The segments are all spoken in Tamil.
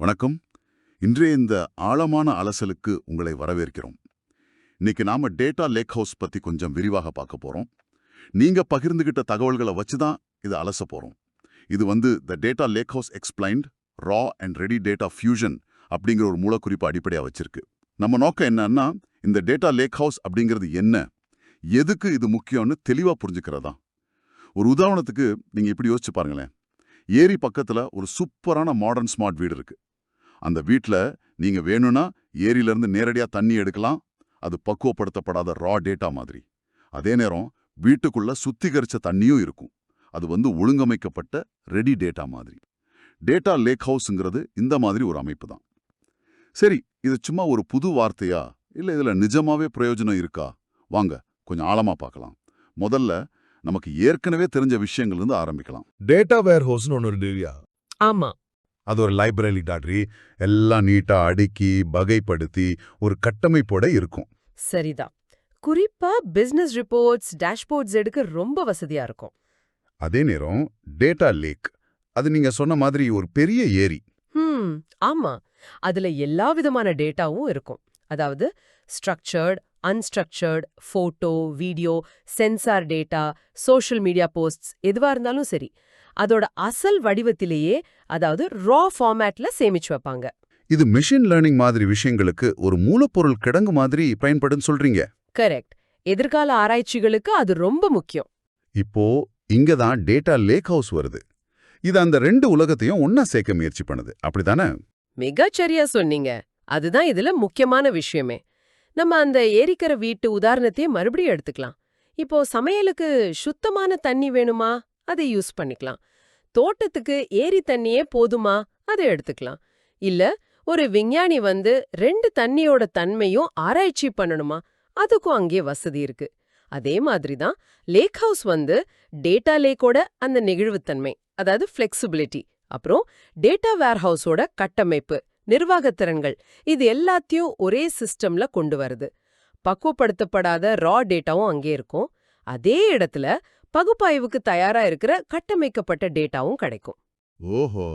வணக்கம். இன்றைய இந்த ஆழமான அலசலுக்கு உங்களை வரவேற்கிறோம். இன்னைக்கு நாம டேட்டா லேக் ஹவுஸ் பத்தி கொஞ்சம் விரிவாக பார்க்க போறோம். நீங்க பகிர்ந்துகிட்ட தகவல்களை வச்சு தான் இதை அலச போறோம். இது the data lake house explained raw and ready data fusion அப்படிங்கிற ஒரு மூலக்குறிப்பு அடிப்படையாக வச்சிருக்கு. நம்ம நோக்கம் என்னன்னா, இந்த டேட்டா லேக் ஹவுஸ் அப்படிங்கிறது என்ன, எதுக்கு இது முக்கியம்னு தெளிவா புரிஞ்சுக்கிறதா. ஒரு உதாரணத்துக்கு நீங்க இப்படி யோசிச்சு பாருங்களேன். ஏரி பக்கத்துல ஒரு சூப்பரான மாடர்ன் ஸ்மார்ட் வீடு இருக்கு. அந்த வீட்டில் நீங்க வேணும்னா ஏரியிலிருந்து நேரடியாக தண்ணி எடுக்கலாம். அது பக்குவப்படுத்தப்படாத ரா டேட்டா மாதிரி. அதே நேரம் வீட்டுக்குள்ள சுத்திகரிச்ச தண்ணியும் இருக்கும். அது ஒழுங்கமைக்கப்பட்ட ரெடி டேட்டா மாதிரி. டேட்டா லேக் ஹவுஸ்ங்கிறது இந்த மாதிரி ஒரு அமைப்பு தான். சரி, இது சும்மா ஒரு புது வார்த்தையா இல்லை இதில் நிஜமாவே பிரயோஜனம் இருக்கா? வாங்க கொஞ்சம் ஆழமா பார்க்கலாம். முதல்ல நமக்கு ஏற்கனவே தெரிஞ்ச விஷயங்கள்லேருந்து ஆரம்பிக்கலாம். டேட்டா வேர் ஹவுஸ்னு ஒன்று இல்லையா? ஆமா. அது ஒரு லைப்ரரி டாட்ரி எல்லாம் நீட்டா அடுக்கி வகைப்படுத்தி ஒரு கட்டமைப்போட இருக்கும். சரிதான். குறிப்பா பிசினஸ் ரிப்போர்ட்ஸ், டேஷ்போர்ட்ஸ் எடுக்க ரொம்ப வசதியா இருக்கும். அதே நேரம் டேட்டா லேக், அது நீங்க சொன்ன மாதிரி ஒரு பெரிய ஏரி. ஆமா. அதுல எல்லா விதமான டேட்டாவும் இருக்கும். அதாவது structured, unstructured, photo, video, sensor data, social media posts எதுவா இருந்தாலும் சரி, அதோட அசல் வடிவத்திலேயே, அதாவது ரா ஃபார்மேட்ல சேமிச்சு வைப்பாங்க. இது மெஷின் லேர்னிங் மாதிரி விஷயங்களுக்கு ஒரு மூலப்பொருள் கிடங்கு மாதிரி பயன்படுன்னு சொல்றீங்க. கரெக்ட். எதிர்கால ஆராய்ச்சிகளுக்கு அது ரொம்ப முக்கியம். இப்போ இங்க தான் டேட்டா லேக் ஹவுஸ் வருது. இது அந்த ரெண்டு உலகத்தையும் ஒன்னா சேர்க்க முயற்சி பண்ணுது, அப்படிதானே? மிகச்சரியா சொன்னீங்க. அதுதான் இதுல முக்கியமான விஷயமே. நம்ம அந்த ஏரிக்கரை வீட்டு உதாரணத்தையே மறுபடியும் எடுத்துக்கலாம். இப்போ சமையலுக்கு சுத்தமான தண்ணி வேணுமா, அதை யூஸ் பண்ணிக்கலாம். தோட்டத்துக்கு ஏரி தண்ணியே போதுமா, அதை எடுத்துக்கலாம். இல்ல ஒரு விஞ்ஞானி ரெண்டு தண்ணியோட தன்மையும் ஆராய்ச்சி பண்ணணுமா, அதுக்கும் அங்கே வசதி இருக்கு. அதே மாதிரி தான் லேக் ஹவுஸ் டேட்டா லேக்கோட அந்த நெகிழ்வுத்தன்மை, அதாவது ஃப்ளெக்சிபிலிட்டி, அப்புறம் டேட்டா வேர்ஹவுஸோட கட்டமைப்பு, நிர்வாகத்திறன்கள், இது எல்லாத்தையும் ஒரே சிஸ்டம்ல கொண்டு வருது. பக்குவப்படுத்தப்படாத ரா டேட்டாவும் அங்கே இருக்கும். அதே இடத்துல பகுப்பாய்வுக்கு தயாரா இருக்கிற கட்டமைக்கப்பட்ட டேட்டாவும் கிடைக்கும். ஓஹோ,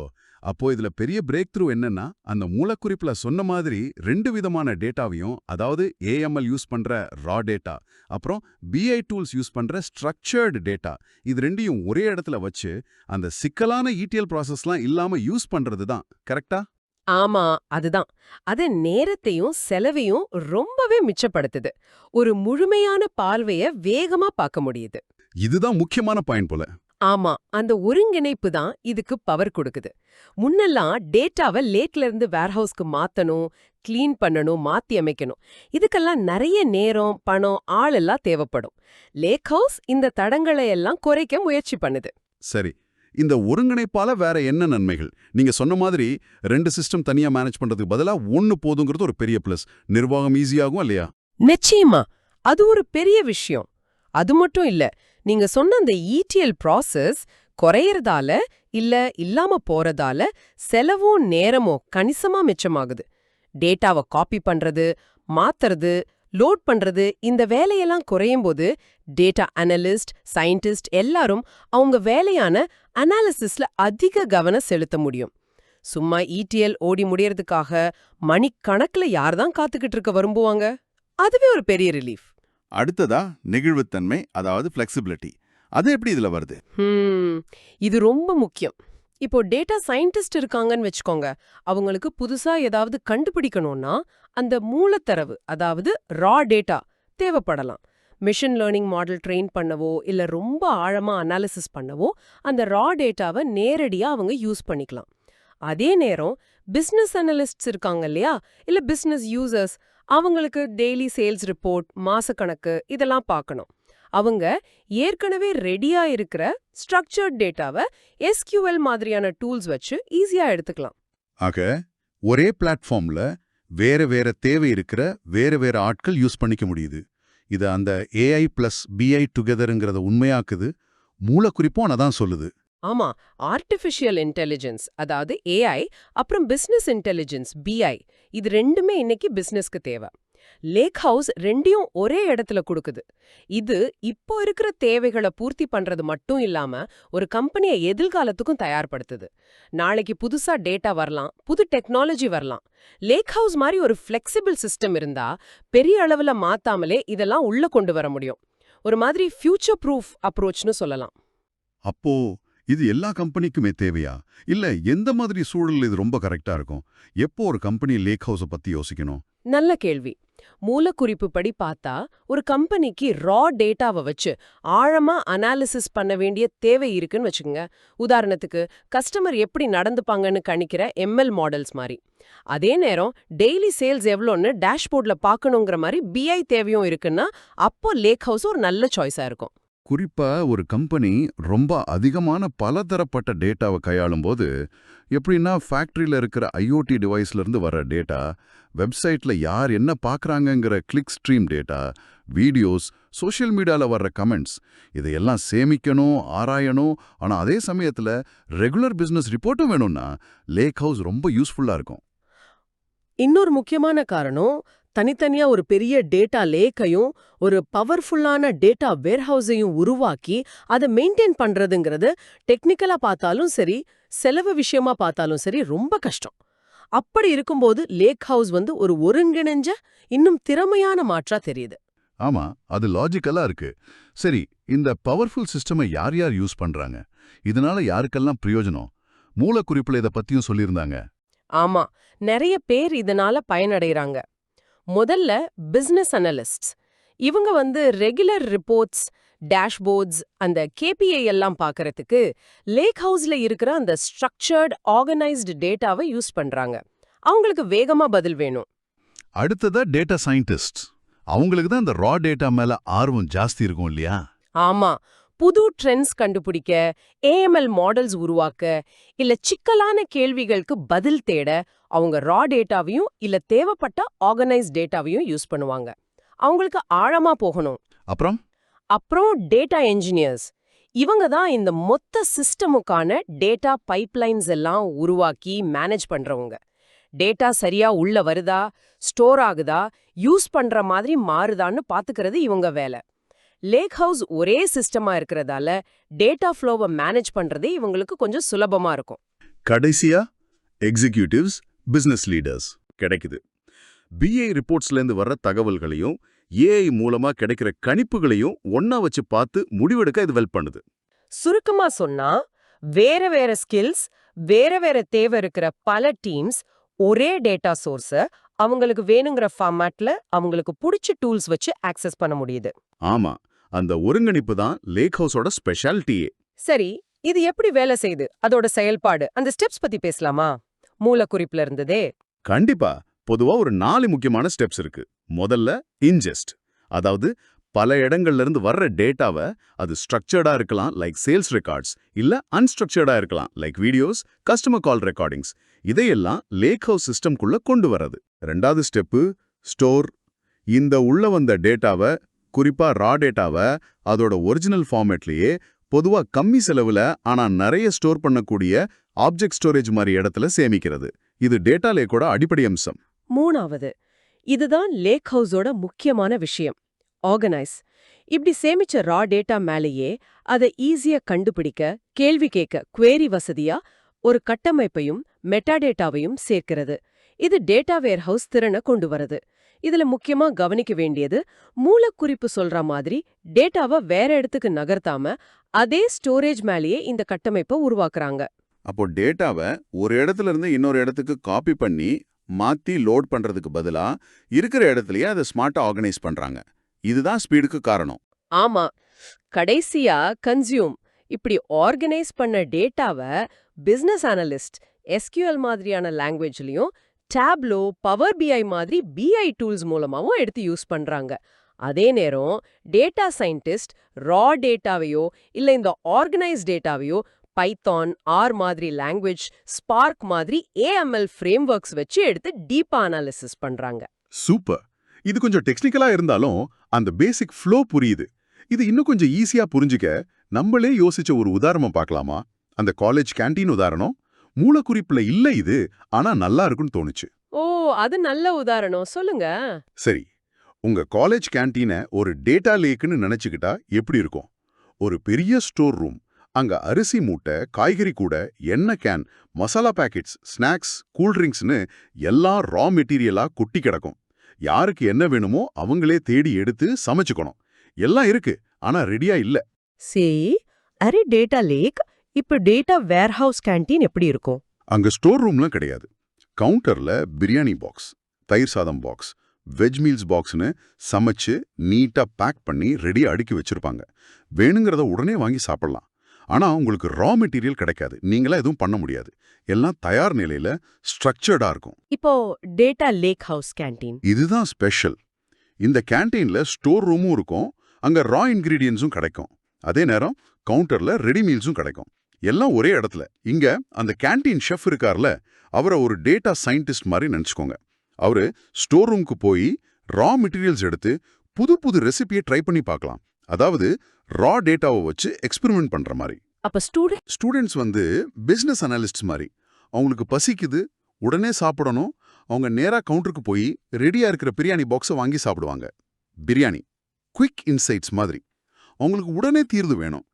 அப்போ இதுல பெரிய பிரேக் த்ரூ என்னன்னா, அந்த மூலக்குறிப்புல சொன்ன மாதிரி ரெண்டு விதமான டேட்டாவையும், அதாவது ஏஎம்எல் யூஸ் பண்ற ரா டேட்டா, அப்புறம் பிஐ டூல்ஸ் யூஸ் பண்ற ஸ்ட்ரக்சர்டு டேட்டா, இது ரெண்டையும் ஒரே இடத்துல வச்சு அந்த சிக்கலான இடிஎல் ப்ராசஸ்லாம் இல்லாம யூஸ் பண்றது தான் கரெக்டா? ஆமா, அதுதான். அது நேரத்தையும் செலவையும் ரொம்பவே மிச்சப்படுத்துது. ஒரு முழுமையான பார்வைய வேகமா பார்க்க முடியுது. இதுதான் முக்கியமான பாயிண்ட் போல. ஆமா, அந்த ஒருங்கிணைப்பு தான் இதுக்கு பவர் கொடுக்குது. முன்னெல்லாம் டேட்டாவை லேக்ல இருந்து வேர்ஹவுஸ்க்கு மாத்தணும், கிளீன் பண்ணணும், மாத்தி அமைக்கணும். இதுக்கெல்லாம் நிறைய நேரம், பணம், ஆளெல்லாம் தேவைப்படும். லேக் ஹவுஸ் இந்த தடங்களை எல்லாம் குறைக்க முயற்சி பண்ணுது. சரி, இந்த ஒருங்கிணைப்பால வேற என்ன நன்மைகள்? நீங்க சொன்ன மாதிரி ரெண்டு சிஸ்டம் தனியா மேனேஜ் பண்றதுக்கு பதிலா ஒன்னு போதுங்கிறது ஒரு பெரிய பிளஸ். நிர்வாகம் ஈஸியாகும் இல்லையா? நிச்சயமா, அது ஒரு பெரிய விஷயம். அது மட்டும் இல்ல, நீங்க சொன்ன அந்த இடிஎல் ப்ராசஸ் குறையறதால இல்ல இல்லாம போறதால செலவும் நேரமும் கணிசமா மிச்சமாகுது. டேட்டாவை காப்பி பண்றது, மாத்துறது, லோட் பண்றது, இந்த வேலையெல்லாம் குறையும் போது டேட்டா அனலிஸ்ட், சயின்டிஸ்ட் எல்லாரும் அவங்க வேலையான அனாலிசிஸ்ல அதிக கவனம் செலுத்த முடியும். சும்மா இடிஎல் ஓடி முடியறதுக்காக மணிக்கணக்குல யார்தான் காத்துக்கிட்டு இருக்க விரும்புவாங்க? அதுவே ஒரு பெரிய ரிலீஃப். அடுத்ததா நெகிழ்வுத்தன்மை, அதாவது ஃப்ளெக்சிபிலிட்டி. அது எப்படி இதுல வருது? இது ரொம்ப முக்கியம். இப்போ டேட்டா சயின்டிஸ்ட் இருக்காங்கன்னு வச்சுக்கோங்க. அவங்களுக்கு புதுசா ஏதாவது கண்டுபிடிக்கணும்னா அந்த மூலத்தரவு, அதாவது ரா டேட்டா தேவைப்படலாம். மிஷின் லேர்னிங் மாடல் ட்ரெயின் பண்ணவோ இல்ல ரொம்ப ஆழமா அனாலிசிஸ் பண்ணவோ அந்த ரா டேட்டாவை நேரடியா அவங்க யூஸ் பண்ணிக்கலாம். அதே நேரம் பிசினஸ் அனலிஸ்ட்ஸ் இருக்காங்க இல்லையா, இல்ல பிசினஸ் யூசர்ஸ், அவங்களுக்கு டெய்லி சேல்ஸ் ரிப்போர்ட், மாசக்கணக்கு இதெல்லாம் பார்க்கணும். அவங்க ஏற்கனவே ரெடியா இருக்கிற ஸ்ட்ரக்சர்ட் டேட்டாவை எஸ்கியூஎல் மாதிரியான டூல்ஸ் வச்சு ஈஸியா எடுத்துக்கலாம். ஆக ஒரே பிளாட்ஃபார்ம்ல வேற வேற தேவை இருக்கிற வேற வேற ஆட்கள் யூஸ் பண்ணிக்க முடியுது. இது அந்த ஏஐ பிளஸ் பிஐ டுகெதருங்கிறத உண்மையாக்குது. மூலக்குறிப்பும் அதான் சொல்லுது. ஆமா, ஆர்டிஃபிஷியல் இன்டெலிஜென்ஸ், அதாவது ஏஐ, அப்புறம் பிசினஸ் இன்டெலிஜென்ஸ் பிஐ, இது ரெண்டுமே இன்னைக்கு பிசினஸ்க்கு தேவை. லேக் ஹவுஸ் ரெண்டையும் ஒரே இடத்துல கொடுக்குது. இது இப்போ இருக்கிற தேவைகளை பூர்த்தி பண்றது மட்டும் இல்லாம ஒரு கம்பெனியை எதிர்காலத்துக்கும் தயார்படுத்துது. நாளைக்கு புதுசா டேட்டா வரலாம், புது டெக்னாலஜி வரலாம். லேக் ஹவுஸ் மாதிரி ஒரு ஃபிளெக்சிபிள் சிஸ்டம் இருந்தா பெரிய அளவுல மாத்தாமலே இதெல்லாம் உள்ள கொண்டு வர முடியும். ஒரு மாதிரி ஃபியூச்சர் ப்ரூஃப் அப்ரோச்னு சொல்லலாம். அப்போ இது எல்லா கம்பெனிக்குமே தேவையா? இல்ல எந்த மாதிரி சூழல் இது ரொம்ப கரெக்டா இருக்கும்? எப்போ ஒரு கம்பெனி லேக் ஹவுஸை பத்தி யோசிக்கணும்? நல்ல கேள்வி. மூலக்குறிப்பு படி பார்த்தா ஒரு கம்பெனிக்கு ரா டேட்டாவை வச்சு ஆழமா அனாலிசிஸ் பண்ண வேண்டிய தேவை இருக்குன்னு வச்சுக்கோங்க. உதாரணத்துக்கு கஸ்டமர் எப்படி நடந்துப்பாங்கன்னு கணிக்கிற எம்எல் மாடல்ஸ் மாதிரி. அதே நேரம் டெய்லி சேல்ஸ் எவ்வளோன்னு டேஷ்போர்ட்ல பார்க்கணுங்கிற மாதிரி பிஐ தேவையும் இருக்குன்னா அப்போ லேக் ஹவுஸ் ஒரு நல்ல சாய்ஸா இருக்கும். குறிப்பா ஒரு கம்பெனி ரொம்ப அதிகமான பலதரப்பட்ட டேட்டாவை கையாளும் போது, எப்படின்னா ஃபேக்டரியில இருக்கிற ஐஓடி டிவைஸ்ல இருந்து வர டேட்டா, வெப்சைட்ல யார் என்ன பார்க்கறாங்கங்கிற click stream data, videos, social மீடியால வர்ற கமெண்ட்ஸ், இதையெல்லாம் சேமிக்கணும், ஆராயணும். ஆனா அதே சமயத்துல ரெகுலர் பிசினஸ் ரிப்போர்ட்டும் வேணும்னா லேக் ஹவுஸ் ரொம்ப யூஸ்ஃபுல்லா இருக்கும். இன்னொரு முக்கியமான காரணம், தனித்தனியா ஒரு பெரிய டேட்டா லேக்கையும் ஒரு பவர்ஃபுல்லான டேட்டா வேர்ஹவுஸையும் உருவாக்கி அதை மெயின்டைன் பண்றதுங்கிறது டெக்னிக்கலா பார்த்தாலும் சரி, செலவு விஷயமா பார்த்தாலும் சரி ரொம்ப கஷ்டம். அப்படி இருக்கும்போது லேக் ஹவுஸ் ஒரு ஒருங்கிணைஞ்ச இன்னும் திறமையான மாற்றா தெரியுது. ஆமா, அது லாஜிக்கலா இருக்கு. சரி, இந்த பவர்ஃபுல் சிஸ்டமை யார் யார் யூஸ் பண்றாங்க? இதனால யாருக்கெல்லாம் பிரயோஜனம்? மூலக்குறிப்புல இதை பத்தியும் சொல்லியிருந்தாங்க. ஆமா, நிறைய பேர் இதனால பயனடைறாங்க. முதல்ல பிசினஸ் அனலிஸ்ட்ஸ். இவங்க ரெகுலர் ரிப்போர்ட்ஸ், டேஷ்போர்ட்ஸ், அந்த கேபிஐ எல்லாம் பார்க்கறதுக்கு லேக் ஹவுஸ்ல இருக்கிற அந்த ஸ்ட்ரக்சர்ட் ஆர்கனைஸ்டு டேட்டாவை யூஸ் பண்றாங்க. அவங்களுக்கு வேகமா பதில் வேணும். அடுத்ததா டேட்டா சயின்டிஸ்ட். அவங்களுக்கு தான் இந்த ரா டேட்டா மேல ஆர்வம் ஜாஸ்தி இருக்கும் இல்லையா? ஆமா, புது ட்ரெண்ட்ஸ் கண்டுபிடிக்க, ஏஎம்எல் மாடல்ஸ் உருவாக்க, இல்ல சிக்கலான கேள்விகளுக்கு பதில் தேட அவங்க ரா டேட்டாவையும் இல்ல தேவைப்பட்ட ஆர்கனைஸ் டேட்டாவையும் யூஸ் பண்ணுவாங்க. அவங்களுக்கு ஆழமா போகணும். அப்புறம் டேட்டா என்ஜினியர்ஸ். இவங்க தான் இந்த மொத்த சிஸ்டமுக்கான டேட்டா பைப்லைன்ஸ் எல்லாம் உருவாக்கி மேனேஜ் பண்றவங்க. டேட்டா சரியா உள்ள வருதா, ஸ்டோர் ஆகுதா, யூஸ் பண்ற மாதிரி மாறுதான்னு பாத்துக்கிறது இவங்க வேலை. லேக் ஹவுஸ் ஒரே சிஸ்டமா இருக்கிறதால டேட்டா ஃப்ளோவை மேனேஜ் பண்றதே இவங்களுக்கு கொஞ்சம் சுலபமா இருக்கும். கடைசியா எக்ஸிகியூட்டிவ்ஸ், பிசினஸ் லீடர்ஸ் கிடைக்குது. பிஏ ரிப்போர்ட்ஸ்லேருந்து வர்ற தகவல்களையும் ஏஐ மூலமா கிடைக்கிற கணிப்புகளையும் ஒன்னா வச்சு பார்த்து முடிவெடுக்க இது ஹெல்ப் பண்ணுது. சுருக்கமா சொன்னா, வேற வேற ஸ்கில்ஸ், வேற வேற தேவை இருக்கிற பல டீம்ஸ் ஒரே டேட்டா சோர்ஸ அவங்களுக்கு வேணுங்கிற ஃபார்மேட்ல அவங்களுக்கு பிடிச்ச டூல்ஸ் வச்சு ஆக்சஸ் பண்ண முடியுது. ஆமா, அந்த ஒருங்கிணைப்பு தான் லேக் ஹவுஸோட ஸ்பெஷாலிட்டியே. சரி, இது எப்படி வேலை செய்யுது, அதோட செயல்பாடு, அந்த ஸ்டெப்ஸ் பத்தி பேசலாமா? மூலக்குறிப்புல இருந்ததே. கண்டிப்பா. பொதுவா ஒரு 4 முக்கியமான ஸ்டெப்ஸ் இருக்கு. முதல்ல இன்ஜெஸ்ட், அதாவது பல இடங்கள்ல இருந்து வர்ற டேட்டாவை, அது ஸ்ட்ரக்சர்டா இருக்கலாம் லைக் சேல்ஸ் ரெக்கார்ட்ஸ், இல்ல அன்ஸ்ட்ரக்சர்டா இருக்கலாம் லைக் வீடியோஸ், கஸ்டமர் கால் ரெக்கார்டிங்ஸ். இதையெல்லாம் லேக் ஹவுஸ் சிஸ்டம்குள்ள கொண்டு வரது. ரெண்டாவது ஸ்டெப்பு ஸ்டோர். இந்த உள்ள வந்த டேட்டாவை, குறிப்பா ரா டேட்டாவை அதோட ஒரிஜினல் ஃபார்மேட்லயே பொதுவா கம்மி செலவுல ஆனா நிறைய ஸ்டோர் பண்ணக்கூடிய ஆப்ஜெக்ட் ஸ்டோரேஜ் மாதிரி இடத்துல சேமிக்கிறது. இது டேட்டா லேக்கோட அடிப்படை அம்சம். மூணாவது, இதுதான் லேக் ஹவுஸோட முக்கியமான விஷயம், ஆர்கனைஸ். இப்படி சேமிச்ச ரா டேட்டா மேலேயே அதை ஈஸியா கண்டுபிடிக்க, கேள்வி கேட்க குவேரி வசதியா ஒரு கட்டமைப்பையும் மெட்டாடேட்டாவையும் சேர்க்கிறது. இது டேட்டா வேர்ஹவுஸ் திறனை கொண்டு வருது. இதுல முக்கியமா கவனிக்க வேண்டியது, மூலக்குறிப்பு சொல்ற மாதிரி டேட்டாவை வேற இடத்துக்கு நகர்த்தாம அதே ஸ்டோரேஜ் மேலேயே இந்த கட்டமைப்பை உருவாக்குறாங்க. அப்போ டேட்டாவை ஒரு இடத்துல இருந்து இன்னொரு இடத்துக்கு காப்பி பண்ணி மாத்தி லோட் பண்றதுக்கு பதிலா இருக்கிற இடத்துலயே அதை ஸ்மார்ட்டா ஆர்கனைஸ் பண்றாங்க. இதுதான் ஸ்பீடுக்கு காரணம். ஆமா, கடைசியா கன்சியூம். இப்படி ஆர்கனைஸ் பண்ண டேட்டாவை பிசினஸ் அனலிஸ்ட் எஸ்கியூஎல் மாதிரியான லாங்குவேஜ்லயும், டேப்லோ, பவர் பிஐ மாதிரி பிஐ டூல்ஸ் மூலமாவும் எடுத்து யூஸ் பண்றாங்க. அதே நேரம் டேட்டா சயின்டிஸ்ட் ரா டேட்டாவையோ இல்ல இந்த ஆர்கனைஸ் டேட்டாவையோ பைத்தான், ஆர் மாதிரி லாங்குவேஜ், ஸ்பார்க் மாதிரி ஏஎம்எல் ஃப்ரேம்வொர்க்ஸ் வச்சு எடுத்து டீப்பா அனாலிசிஸ் பண்றாங்க. சூப்பர். இது கொஞ்சம் டெக்னிக்கலா இருந்தாலும் அந்த பேசிக் ஃப்ளோ புரியுது. இது இன்னும் கொஞ்சம் ஈஸியா புரிஞ்சுக்க நம்மளே யோசிச்ச ஒரு உதாரணம் பார்க்கலாமா? அந்த காலேஜ் கேண்டீன் உதாரணம் மூலக்குறிப்புல இல்ல இது, ஆனா நல்லா இருக்குன்னு தோணுச்சு. ஓ, அது நல்ல உதாரணம், சொல்லுங்க. சரி, உங்க காலேஜ் கேண்டீனை ஒரு டேட்டா லேக்குன்னு நினைச்சுக்கிட்டா எப்படி இருக்கும்? ஒரு பெரிய ஸ்டோர் ரூம். அங்க அரிசி மூட்டை, காய்கறி கூடை, எண்ணெய் கேன், மசாலா பாக்கெட்ஸ், ஸ்நாக்ஸ், கூல்ட்ரிங்க்ஸ்னு எல்லாம் ரா மெட்டீரியலா கொட்டி கிடக்கும். யாருக்கு என்ன வேணுமோ அவங்களே தேடி எடுத்து சமைச்சுக்கணும். எல்லாம் இருக்கு, ஆனா ரெடியா இல்ல. சரி, அரே டேட்டா லேக். இப்ப டேட்டா வேர்ஹவுஸ் கேண்டீன் எப்படி இருக்கும்? அங்க ஸ்டோர் ரூம்லாம் கிடையாது. கவுண்டர்ல பிரியாணி பாக்ஸ், தயிர் சாதம் பாக்ஸ், வெஜ் மீல்ஸ் பாக்ஸ்னு சமைச்சு நீட்டா பேக் பண்ணி ரெடியா அடுக்கி வச்சிருப்பாங்க. வேணுங்கிறத உடனே வாங்கி சாப்பிடலாம். ஆனா உங்களுக்கு ரா மெட்டீரியல் கிடைக்காது. நீங்களா எதுவும் பண்ண முடியாது. எல்லாம் தயார் நிலையில ஸ்ட்ரக்சர்டா இருக்கும். இப்போ டேட்டா லேக் ஹவுஸ் கேண்டீன். இதுதான் ஸ்பெஷல். இந்த கேண்டீன்ல ஸ்டோர் ரூமும் இருக்கும், அங்க ரா இன்கிரீடியன்ஸும் கிடைக்கும். அதே நேரம் கவுண்டர்ல ரெடி மீல்ஸும் கிடைக்கும். எல்லாம் ஒரே இடத்துல. இங்க அந்த கேண்டீன் ஷெஃப் இருக்கார்ல, அவரை ஒரு டேட்டா சயின்டிஸ்ட் மாதிரி நினைச்சுக்கோங்க. அவரு ஸ்டோர் ரூமுக்கு போய் ரா மெட்டீரியல்ஸ் எடுத்து புது புது ரெசிபியை ட்ரை பண்ணி பார்க்கலாம். அதாவது ரா டேட்டாவை வச்சு எக்ஸ்பெரிமெண்ட் பண்ற மாதிரி. அப்ப ஸ்டூடெண்ட்ஸ் வந்து பிசினஸ் அனாலிஸ்ட்ஸ் மாதிரி. அவங்களுக்கு பசிக்குது, உடனே சாப்பிடணும். அவங்க நேரா கவுண்டருக்கு போய் ரெடியா இருக்கிற பிரியாணி பாக்ஸை வாங்கி சாப்பிடுவாங்க. பிரியாணி குவிக் இன்சைட்ஸ் மாதிரி. அவங்களுக்கு உடனே தீர்வு வேணும்.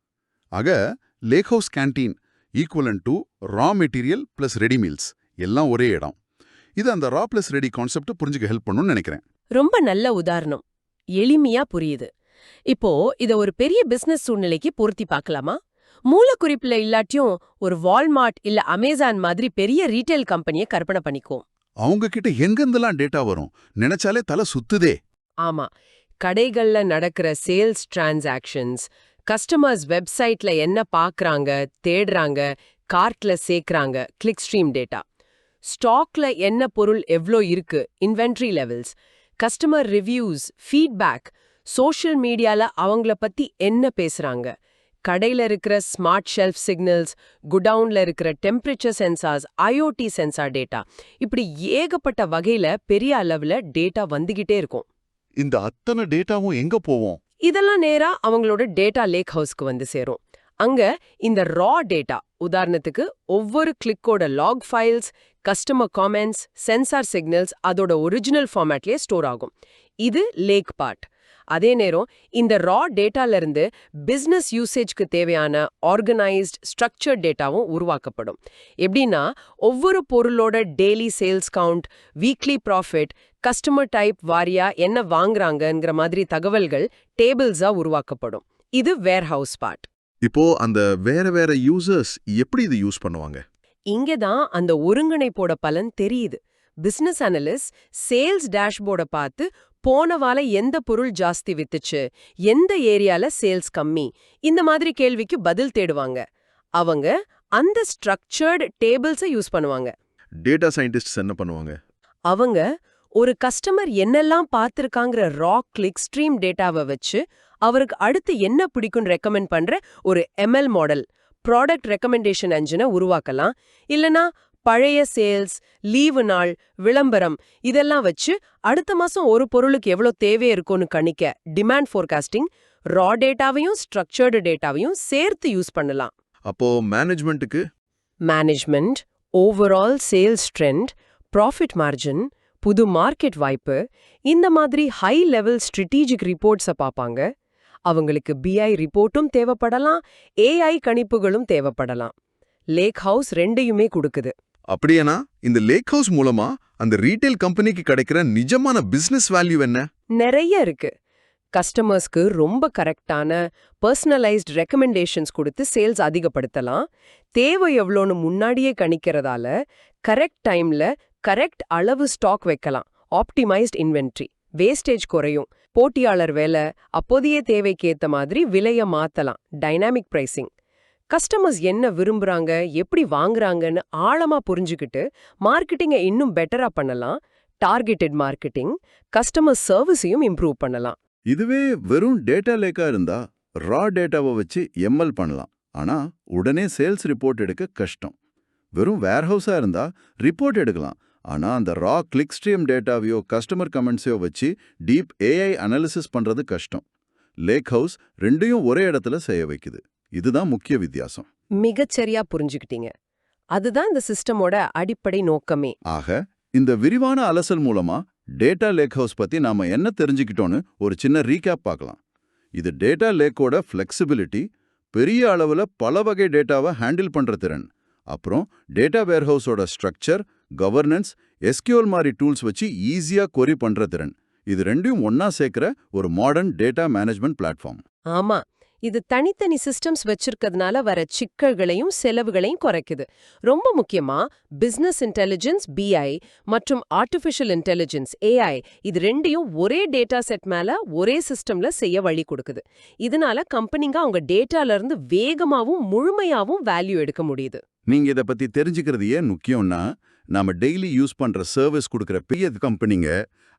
ஆக lake house canteen equivalent to raw material plus ready meals, எல்லாம் ஒரே இடம். இது அந்த ரா பிளஸ் ரெடி கான்செப்டை புரிஞ்சுக்க ஹெல்ப் பண்ணும்னு நினைக்கிறேன். ரொம்ப நல்ல உதாரணம். எளிமையா புரியுது. இப்போ இத ஒரு பெரிய பிசினஸ் சூழ்நிலைக்கு பொருத்தி பார்க்கலாமா? மூலக்குறிப்புல இல்லாட்டியும் ஒரு வால்மார்ட் இல்ல அமேசான் மாதிரி பெரிய ரீட்டைல் கம்பெனியை கற்பனை பண்ணிக்குவோம். அவங்க கிட்ட எங்கெந்தெல்லாம் டேட்டா வரும் நினைச்சாலே தலை சுத்துதே. ஆமா, கடைகள்ல நடக்கிற சேல்ஸ் டிரான்சாக்ஷன்ஸ், கஸ்டமர்ஸ் வெப்சைட்ல என்ன பார்க்கறாங்க, தேடுறாங்க, கார்ட்ல சேர்க்கறாங்க, கிளிக் ஸ்ட்ரீம் டேட்டா. ஸ்டாக்ல என்ன பொருள் எவ்ளோ இருக்கு, inventory levels, customer reviews, feedback, social மீடியால அவங்கள பத்தி என்ன பேசுறாங்க, கடையில இருக்கிற ஸ்மார்ட் ஷெல்ஃப் சிக்னல்ஸ், குடவுன்ல இருக்கிற temperature sensors, IoT sensor data, இப்படி ஏகப்பட்ட வகையில பெரிய அளவுல டேட்டா வந்துகிட்டே இருக்கும். இந்த அத்தனை டேட்டாவும் எங்க போவோம்? இதெல்லாம் நேரா அவங்களோட டேட்டா லேக் ஹவுஸ்க்கு வந்து சேரும். அங்க இந்த ரா டேட்டா, உதாரணத்துக்கு ஒவ்வொரு கிளிக்கோட log files, customer comments, sensor signals அதோட ஒரிஜினல் ஃபார்மேட்லயே ஸ்டோர் ஆகும். இது லேக் பார்ட். அதே நேரம் இந்த ரா டேட்டால இருந்து பிசினஸ் யூசேஜ்க்கு தேவையான ஆர்கனைஸ்ட் ஸ்ட்ரக்சர்ட் டேட்டாவும் உருவாக்கப்படும். எப்படின்னா ஒவ்வொரு பொருளோட daily sales count, weekly profit, customer type வாரியா என்ன வாங்குறாங்கங்கிற மாதிரி தகவல்கள் டேபிள்ஸா உருவாக்கப்படும். இது வேர்ஹவுஸ் பார்ட். இப்போ அந்த வேற வேற யூசர்ஸ் எப்படி இது யூஸ் பண்ணுவாங்க? இங்கதான் அந்த ஒருங்கிணைப்போட பலன் தெரியுது. பிசினஸ் அனலிஸ்ட் சேல்ஸ் டேஷ்போர்டை பார்த்து போன வாரம் எந்த பொருள் ஜாஸ்தி வித்துச்சு, எந்த ஏரியால சேல்ஸ் கம்மி, இந்த மாதிரி கேள்விக்கு பதில் தேடுவாங்க. அவங்க அந்த ஸ்ட்ரக்சர்டு டேபிள்ஸை யூஸ் பண்ணுவாங்க. டேட்டா சயின்டிஸ்ட்ஸ் என்ன பண்ணுவாங்க? அவங்க ஒரு கஸ்டமர் என்னெல்லாம் பார்த்திருக்காங்கிற ரா கிளிக் ஸ்ட்ரீம் டேட்டாவை வச்சு அவருக்கு அடுத்து என்ன பிடிக்கும்னு ரெக்கமெண்ட் பண்ற ஒரு ML மாடல், ப்ராடக்ட் ரெக்கமெண்டேஷன் என்ஜினை உருவாக்கலாம். இல்லனா பழைய சேல்ஸ், லீவு நாள், விளம்பரம் இதெல்லாம் வச்சு அடுத்த மாசம் ஒரு பொருளுக்கு எவ்வளோ தேவை இருக்கும்னு கணிக்க டிமாண்ட் ஃபோர்காஸ்டிங், ரா டேட்டாவையும் ஸ்ட்ரக்சர்டு டேட்டாவையும் சேர்த்து யூஸ் பண்ணலாம். அப்போ மேனேஜ்மெண்ட்டுக்கு? Management overall sales trend, profit margin, புது மார்க்கெட் வாய்ப்பு, இந்த மாதிரி ஹை லெவல் ஸ்ட்ராட்டஜிக் ரிப்போர்ட்ஸை பார்ப்பாங்க. அவங்களுக்கு BI ரிப்போர்ட்டும் தேவைப்படலாம், AI கணிப்புகளும் தேவைப்படலாம். லேக் ஹவுஸ் ரெண்டையுமே கொடுக்குது. அப்படியேனா இந்த லேக் ஹவுஸ் மூலமா அந்த ரீட்டைல் கம்பெனிக்கு கிடைக்கிற நிஜமான பிசினஸ் வேல்யூ என்ன? நிறைய இருக்கு. கஸ்டமர்ஸ்க்கு ரொம்ப கரெக்டான பர்சனலைஸ்ட் ரெக்கமெண்டேஷன்ஸ் கொடுத்து சேல்ஸ் அதிகப்படுத்தலாம். தேவை எவ்வளோன்னு முன்னாடியே கணிக்கிறதால கரெக்ட் டைம்ல கரெக்ட் அளவு ஸ்டாக் வைக்கலாம். ஆப்டிமைஸ்ட் இன்வென்ட்ரி, வேஸ்டேஜ் குறையும். போட்டியாளர் வேலை, அப்போதைய தேவைக்கு ஏத்த மாதிரி விலைய மாத்தலாம். டைனாமிக் பிரைசிங், கஸ்டமர்ஸ் என்ன விரும்புறாங்க, எப்படி வாங்குறாங்கன்னு ஆழமா புரிஞ்சுக்கிட்டு மார்க்கெட்டிங்கை இன்னும் பெட்டரா பண்ணலாம். டார்கெட்டட் மார்க்கெட்டிங், கஸ்டமர் சர்வீஸையும் இம்ப்ரூவ் பண்ணலாம். இதுவே வெறும் டேட்டா லேக்கா இருந்தா ரா டேட்டாவை வச்சு ML பண்ணலாம். ஆனா உடனே சேல்ஸ் ரிப்போர்ட் எடுக்க கஷ்டம். வெறும் வேர்ஹவுஸா இருந்தா ரிப்போர்ட் எடுக்கலாம். ஆனா அந்த ரா கிளிக் ஸ்ட்ரீம் டேட்டாவையோ கஸ்டமர் கமெண்ட்ஸையோ வச்சு டீப் AI அனாலிசிஸ் பண்றது கஷ்டம். லேக் ஹவுஸ் ரெண்டையும் ஒரே இடத்துல செய்ய வைக்குது. இதுதான் முக்கிய வித்தியாசம். மிகச்சரியா புரிஞ்சுக்கிட்டீங்க. அதுதான் இந்த சிஸ்டமோட அடிப்படை நோக்கமே. ஆக இந்த விரிவான அலசல் மூலமா டேட்டா லேக் ஹவுஸ் பத்தி நாம என்ன தெரிஞ்சுக்கிட்டோன்னு ஒரு சின்ன ரீகேப் பார்க்கலாம். இது டேட்டா லேக்கோட ஃப்ளெக்சிபிலிட்டி, பெரிய அளவுல பல வகை டேட்டாவை ஹேண்டில் பண்ற திறன், அப்புறம் டேட்டா வேர்ஹவுஸோட ஸ்ட்ரக்சர், கவர்னன்ஸ், SQL மாதிரி டூல்ஸ் வச்சு ஈஸியா கொரி பண்ற திறன். இது ரெண்டையும் ஒன்னா சேர்க்கிற ஒரு மாடர்ன் டேட்டா மேனேஜ்மெண்ட் பிளாட்ஃபார்ம். ஆமா, இது தனித்தனி சிஸ்டம்ஸ் வச்சிருக்கிறதுனால வர சிக்கல்களையும் செலவுகளையும் குறைக்குது. ரொம்ப முக்கியமா பிசினஸ் இன்டெலிஜென்ஸ் BI மற்றும் ஆர்டிஃபிஷியல் இன்டெலிஜென்ஸ் AI இது ரெண்டையும் ஒரே டேட்டா செட் மேல ஒரே சிஸ்டம்ல செய்ய வழி கொடுக்குது. இதனால கம்பெனிங்க அவங்க டேட்டால இருந்து வேகமாவும் முழுமையாவும் வேல்யூ எடுக்க முடியுது. நீங்க இத பத்தி தெரிஞ்சுக்கிறது ஏன் முக்கியம்னா, நாம டெய்லி யூஸ் பண்ற சர்வீஸ் கொடுக்கிற பெரிய கம்பெனிங்க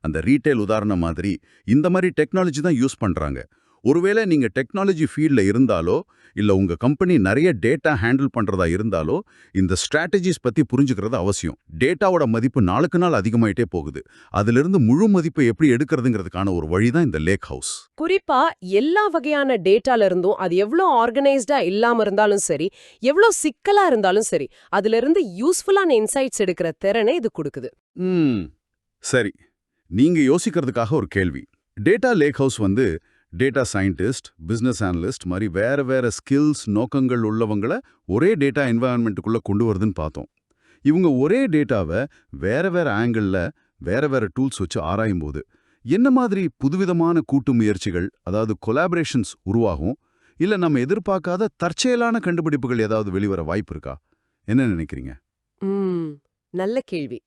அந்த ரீட்டைல் உதாரணம் மாதிரி இந்த மாதிரி டெக்னாலஜி தான் யூஸ் பண்றாங்க. ஒருவேளை நீங்க டெக்னாலஜி ஃபீல்ட்ல இருந்தாலோ இல்ல உங்க கம்பெனி நிறைய டேட்டா ஹேண்டில் பண்றதா இருந்தாலோ இந்த ஸ்ட்ராட்டஜிஸ் பத்தி புரிஞ்சுக்கிறது அவசியம். டேட்டாவோட மதிப்பு நாளுக்கு நாள் அதிகமாயிட்டே போகுது. அதிலிருந்து முழு மதிப்பை எப்படி எடுக்கிறதுங்கிறதுக்கான ஒரு வழிதான் இந்த லேக் ஹவுஸ். குறிப்பா எல்லா வகையான டேட்டால இருந்தும் அது எவ்வளோ ஆர்கனைஸ்டா இல்லாம இருந்தாலும் சரி, எவ்வளோ சிக்கலா இருந்தாலும் சரி, அதுல இருந்து யூஸ்ஃபுல்லான இன்சைட்ஸ் எடுக்கிற திறனை இது கொடுக்குது. சரி, நீங்க யோசிக்கிறதுக்காக ஒரு கேள்வி. Data lake house data scientist, business analyst மாதிரி வேற வேற ஸ்கில்ஸ், நோக்கங்கள் உள்ளவங்களை ஒரே டேட்டா என்வாயன்மெண்ட்டுக்குள்ள கொண்டு வருதுன்னு பார்த்தோம். இவங்க ஒரே டேட்டாவை வேற வேற ஆங்கிளில் வேற வேற டூல்ஸ் வச்சு ஆராயும் போது என்ன மாதிரி புதுவிதமான கூட்டு முயற்சிகள், அதாவது கொலாபரேஷன்ஸ் உருவாகும்? இல்ல நம்ம எதிர்பார்க்காத தற்செயலான கண்டுபிடிப்புகள் ஏதாவது வெளிவர வாய்ப்பு இருக்கா? என்ன நினைக்கிறீங்க? நல்ல கேள்வி.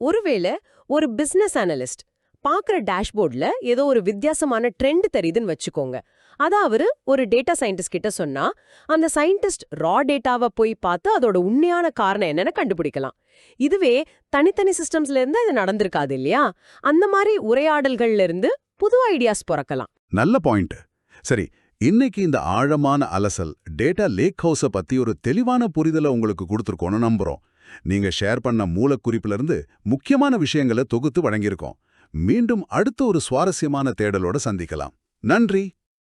ஒருவேளை ஒரு பிசினஸ் அனலிஸ்ட் பாக்குற டேஷ்போர்ட்ல ஏதோ ஒரு வித்தியாசமான ட்ரெண்ட் தெரியுதுன்னு வச்சுக்கோங்க. அத அவரு ஒரு டேட்டா சயின்டிஸ்ட் கிட்ட சொன்னா, அந்த சயின்டிஸ்ட் ரா டேட்டாவை போய் பார்த்து அதோட உண்மையான காரணம் என்னன்னு கண்டுபிடிக்கலாம். இதுவே தனித்தனி சிஸ்டம்ஸ்ல இருந்து இது நடந்திருக்காது இல்லையா? அந்த மாதிரி உரையாடல்கள்ல இருந்து புது ஐடியாஸ் பிறக்கலாம். நல்ல பாயிண்ட். சரி, இன்னைக்கு இந்த ஆழமான அலசல் டேட்டா லேக் ஹவுஸை பத்தி ஒரு தெளிவான புரிதலை உங்களுக்கு கொடுத்துருக்கோன்னு நம்புறோம். நீங்க ஷேர் பண்ண மூலக்குறிப்புல இருந்து முக்கியமான விஷயங்களை தொகுத்து வழங்கியிருக்கோம். மீண்டும் அடுத்த ஒரு சுவாரஸ்யமான தேடலோட சந்திக்கலாம். நன்றி.